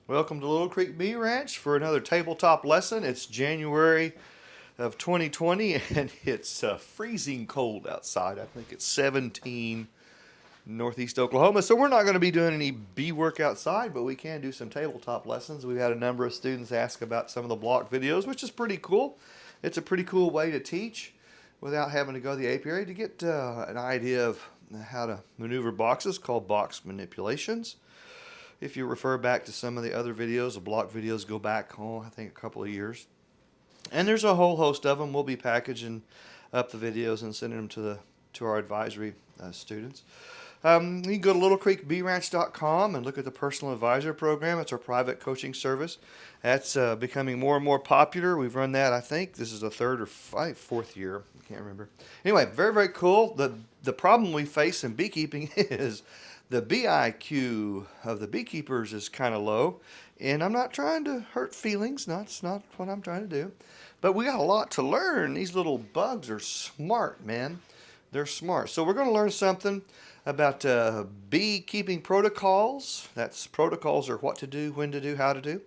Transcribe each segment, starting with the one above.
Welcome to Little Creek Bee Ranch for another tabletop lesson. It's January of 2020 and it's freezing cold outside. I think it's 17 northeast Oklahoma. So we're not going to be doing any bee work outside, but we can do some tabletop lessons. We've had a number of students ask about some of the block videos, which is pretty cool. It's a pretty cool way to teach without having to go to the apiary to get an idea of how to maneuver boxes called box manipulations. If you refer back to some of the other videos, the block videos go back, I think a couple of years. And there's a whole host of them. We'll be packaging up the videos and sending them to our advisory students. You can go to littlecreekbeeranch.com and look at the personal advisor program. It's our private coaching service. That's becoming more and more popular. We've run that, I think, this is the third or fourth year. I can't remember. Anyway, very, very cool. The problem we face in beekeeping is the BIQ of the beekeepers is kind of low. And I'm not trying to hurt feelings. That's not what I'm trying to do. But we got a lot to learn. These little bugs are smart, man. They're smart. So we're going to learn something about beekeeping protocols. That's protocols are what to do, when to do, how to do.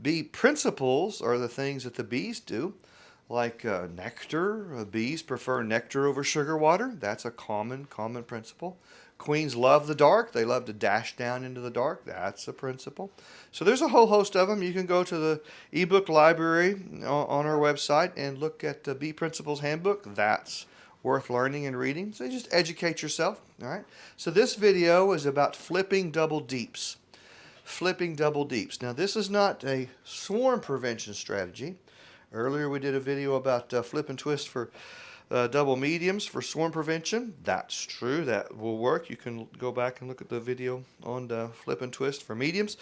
Bee principles are the things that the bees do, like nectar. Bees prefer nectar over sugar water. That's a common principle. Queens love the dark. They love to dash down into the dark. That's a principle. So there's a whole host of them. You can go to the ebook library on our website and look at the Bee Principles Handbook. That's worth learning and reading. So just educate yourself. All right. So this video is about flipping double deeps. Flipping double deeps. Now this is not a swarm prevention strategy. Earlier we did a video about flip and twist for double mediums for swarm prevention. That's true. That will work. You can go back and look at the video on the flip and twist for mediums.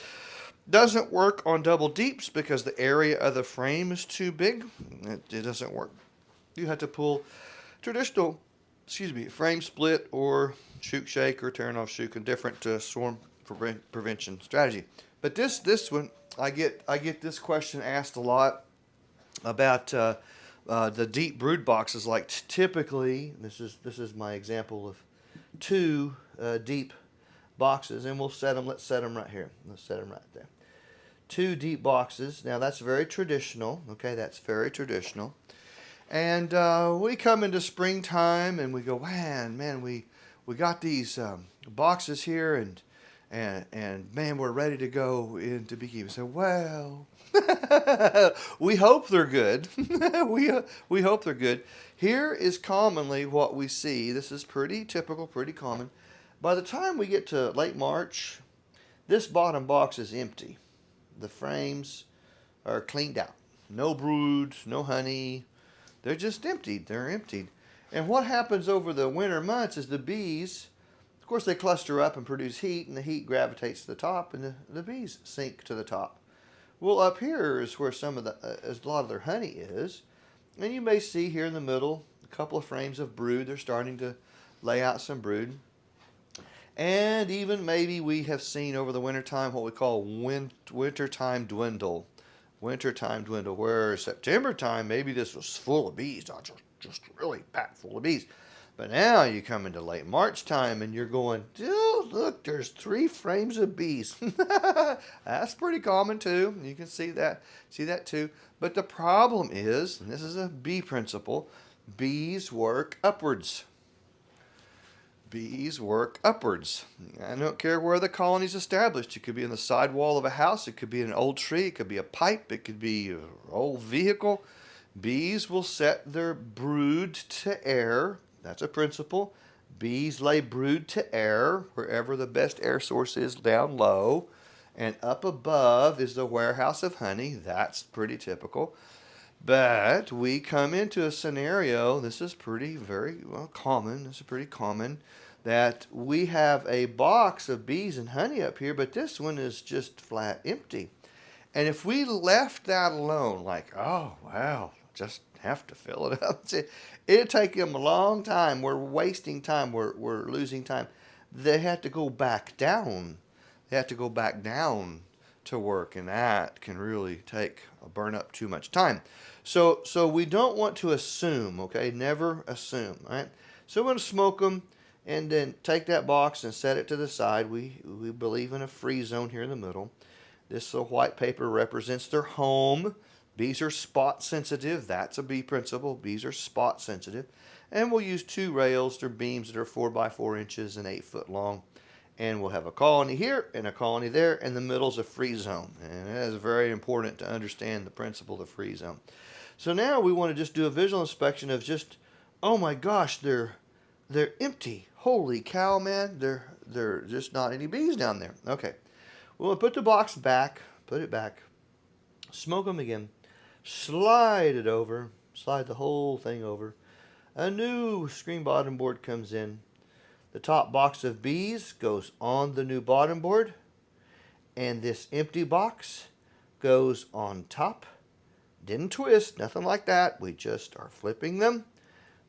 Doesn't work on double deeps because the area of the frame is too big. It doesn't work. You have to pull traditional, frame split or shoot shake or turn off shoot, a different swarm prevention strategy. But this one, I get this question asked a lot about the deep brood boxes. Like typically, this is my example of two deep boxes, and we'll set them. Let's set them right here. Let's set them right there. Two deep boxes. Now that's very traditional. Okay, that's very traditional. And we come into springtime and we go, man, we got these boxes here, and man, we're ready to go into beekeeping. So, well, we hope they're good. we hope they're good. Here is commonly what we see. This is pretty typical, pretty common. By the time we get to late March, this bottom box is empty. The frames are cleaned out. No brood, no honey. They're just emptied. They're emptied. And what happens over the winter months is the bees, of course, they cluster up and produce heat, and the heat gravitates to the top, and the bees sink to the top. Well, up here is where some of a lot of their honey is, and you may see here in the middle a couple of frames of brood. They're starting to lay out some brood. And even maybe we have seen over the wintertime what we call wintertime dwindle. Wintertime dwindle, where September time, maybe this was full of bees, not just really packed full of bees. But now you come into late March time and you're going, dude, look, there's 3 frames of bees. That's pretty common too. You can see that too. But the problem is, and this is a bee principle, bees work upwards. Bees work upwards. I don't care where the colony is established. It could be in the sidewall of a house. It could be an old tree. It could be a pipe. It could be an old vehicle. Bees will set their brood to air. That's a principle. Bees lay brood to air wherever the best air source is down low. And up above is the warehouse of honey. That's pretty typical. But we come into a scenario, this is very common, this is pretty common, that we have a box of bees and honey up here, but this one is just flat empty. And if we left that alone, like, oh, wow, just have to fill it up, it'd take them a long time. We're wasting time, we're losing time. They have to go back down. They have to go back down to work, and that can really burn up too much time. So we don't want to assume, okay? Never assume, right? So we're going to smoke them and then take that box and set it to the side. We believe in a free zone here in the middle. This little white paper represents their home. Bees are spot sensitive. That's a bee principle. Bees are spot sensitive. And we'll use 2 rails. They're beams that are 4 by 4 inches and 8 foot long. And we'll have a colony here and a colony there, and the middle's a free zone. And that is very important to understand the principle of the free zone. So now we want to just do a visual inspection of just, oh my gosh, they're empty. Holy cow, man, they're just not any bees down there. Okay, we'll put the box back, put it back, smoke them again, slide it over, slide the whole thing over. A new screen bottom board comes in. The top box of bees goes on the new bottom board, and this empty box goes on top. Didn't twist, nothing like that. We just are flipping them.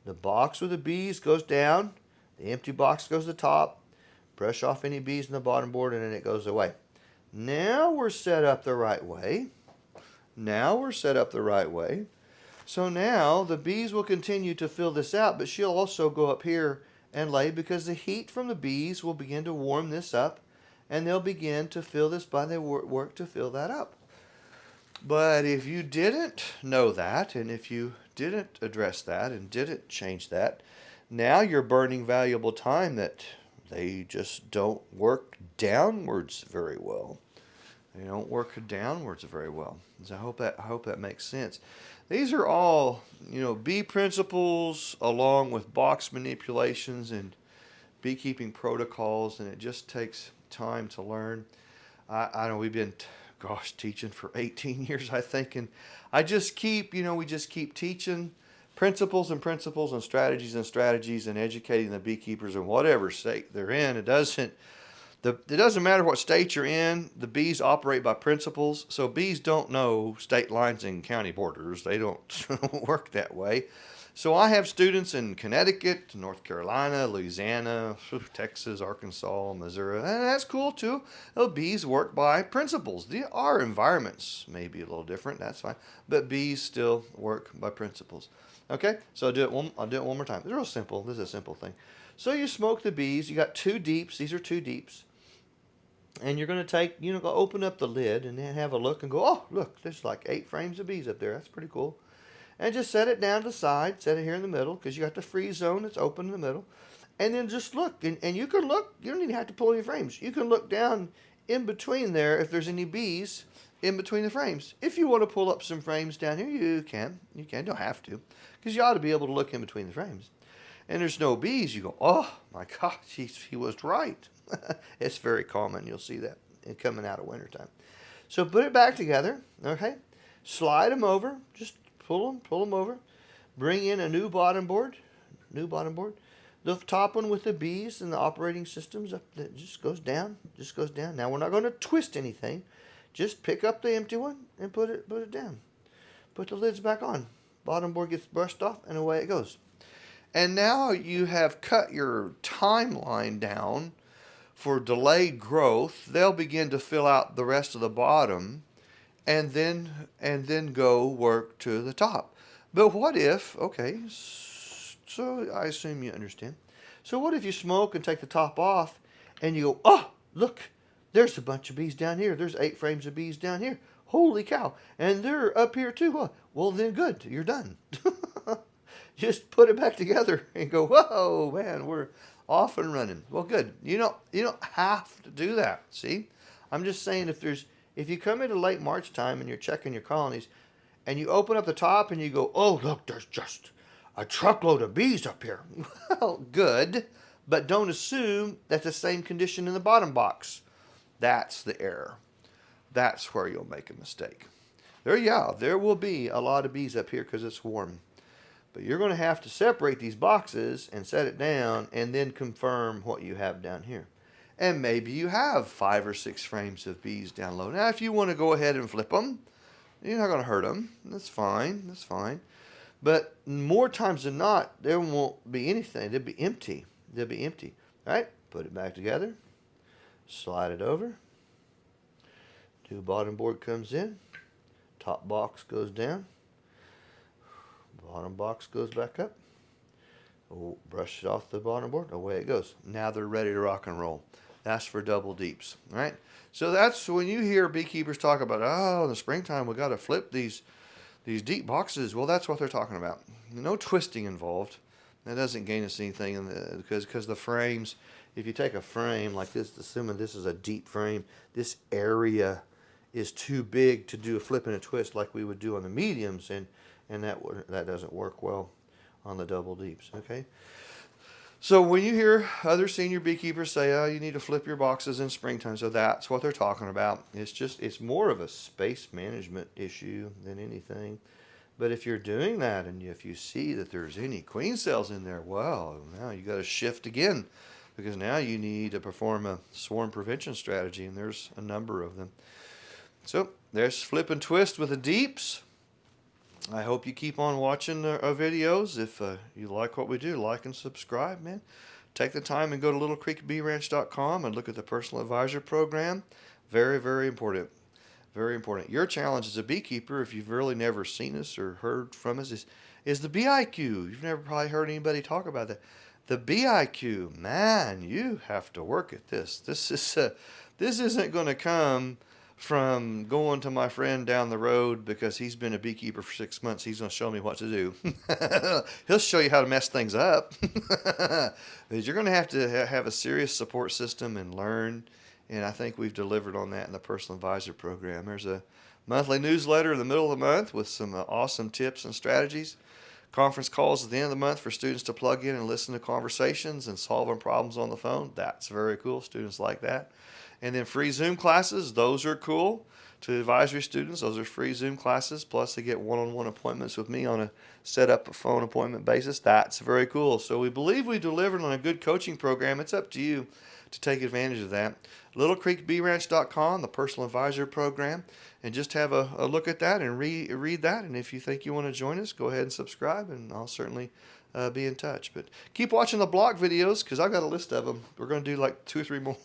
The box with the bees goes down, the empty box goes to the top. Brush off any bees in the bottom board, and then it goes away. Now we're set up the right way. So now the bees will continue to fill this out, but she'll also go up here and lay, because the heat from the bees will begin to warm this up, and they'll begin to fill this by their work to fill that up. But if you didn't know that, and if you didn't address that and didn't change that, now you're burning valuable time that they just don't work downwards very well. They don't work downwards very well. So I hope that makes sense. These are all, bee principles along with box manipulations and beekeeping protocols, and it just takes time to learn. I know we've been, teaching for 18 years, I think, and I just keep, we just keep teaching principles and strategies and educating the beekeepers in whatever state they're in. It doesn't matter what state you're in. The bees operate by principles. So bees don't know state lines and county borders. They don't work that way. So I have students in Connecticut, North Carolina, Louisiana, Texas, Arkansas, Missouri. And that's cool too. Bees work by principles. Our environments may be a little different. That's fine. But bees still work by principles. Okay, so I'll do it one more time. It's real simple. This is a simple thing. So you smoke the bees. You got 2 deeps. These are 2 deeps. And you're going to take, go open up the lid and then have a look and go, oh, look, there's like 8 frames of bees up there. That's pretty cool. And just set it down to the side. Set it here in the middle, because you got the free zone that's open in the middle. And then just look. And you can look. You don't even have to pull any frames. You can look down in between there if there's any bees in between the frames. If you want to pull up some frames down here, you can. You don't have to, because you ought to be able to look in between the frames. And there's no bees. You go, oh, my gosh, he was right. It's very common. You'll see that coming out of wintertime. So put it back together, okay? Slide them over. Just pull them over. Bring in a new bottom board. The top one with the bees and the operating systems just goes down. Now we're not going to twist anything. Just pick up the empty one and put it down. Put the lids back on. Bottom board gets brushed off, and away it goes. And now you have cut your timeline down for delayed growth. They'll begin to fill out the rest of the bottom, and then go work to the top. But what if, okay, so I assume you understand. So what if you smoke and take the top off, and you go, oh, look, there's a bunch of bees down here. There's 8 frames of bees down here. Holy cow. And they're up here too. Well, then good. You're done. Just put it back together and go, whoa, man, we're off and running. Well, good. You don't have to do that. See? I'm just saying, if you come into late March time and you're checking your colonies and you open up the top and you go, oh, look, there's just a truckload of bees up here. Well, good. But don't assume that's the same condition in the bottom box. That's the error. That's where you'll make a mistake. There will be a lot of bees up here because it's warm. But you're going to have to separate these boxes and set it down and then confirm what you have down here. And maybe you have 5 or 6 frames of bees down low. Now, if you want to go ahead and flip them, you're not going to hurt them. That's fine. But more times than not, there won't be anything. They'll be empty. All right? Put it back together. Slide it over. New bottom board comes in. Top box goes down. Bottom box goes back up. Brush it off the bottom board. Away it goes. Now they're ready to rock and roll. That's for double deeps, right? So that's when you hear beekeepers talk about, oh, in the springtime we got to flip these deep boxes. Well, that's what they're talking about. No twisting involved. That doesn't gain us anything because the frames. If you take a frame like this, assuming this is a deep frame, this area is too big to do a flip and a twist like we would do on the mediums, and that doesn't work well on the double deeps. Okay. So when you hear other senior beekeepers say, "Oh, you need to flip your boxes in springtime," so that's what they're talking about. It's more of a space management issue than anything. But if you're doing that, and if you see that there's any queen cells in there, well, now you got to shift again, because now you need to perform a swarm prevention strategy, and there's a number of them. So there's flip and twist with the deeps. I hope you keep on watching our videos. If you like what we do, like and subscribe, man. Take the time and go to littlecreekbeeranch.com and look at the personal advisor program. Very, very important. Very important. Your challenge as a beekeeper, if you've really never seen us or heard from us, is the BIQ. You've never probably heard anybody talk about that. The BIQ, man, you have to work at this. This isn't going to come from going to my friend down the road because he's been a beekeeper for 6 months. He's going to show me what to do. He'll show you how to mess things up. You're going to have a serious support system and learn. And I think we've delivered on that in the personal advisor program. There's a monthly newsletter in the middle of the month with some awesome tips and strategies. Conference calls at the end of the month for students to plug in and listen to conversations and solving problems on the phone. That's very cool. Students like that. And then free Zoom classes. Those are cool. To advisory students, those are free Zoom classes. Plus, they get one-on-one appointments with me on a set-up a phone appointment basis. That's very cool. So we believe we delivered on a good coaching program. It's up to you to take advantage of that. LittleCreekBeeRanch.com, the personal advisor program, and just have a look at that and read that. And if you think you want to join us, go ahead and subscribe, and I'll certainly be in touch. But keep watching the blog videos because I've got a list of them. We're going to do like 2 or 3 more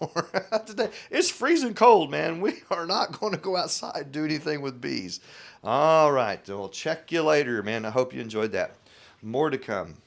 today. It's freezing cold, man. We are not going to go outside and do anything with bees. All right. We'll check you later, man. I hope you enjoyed that. More to come.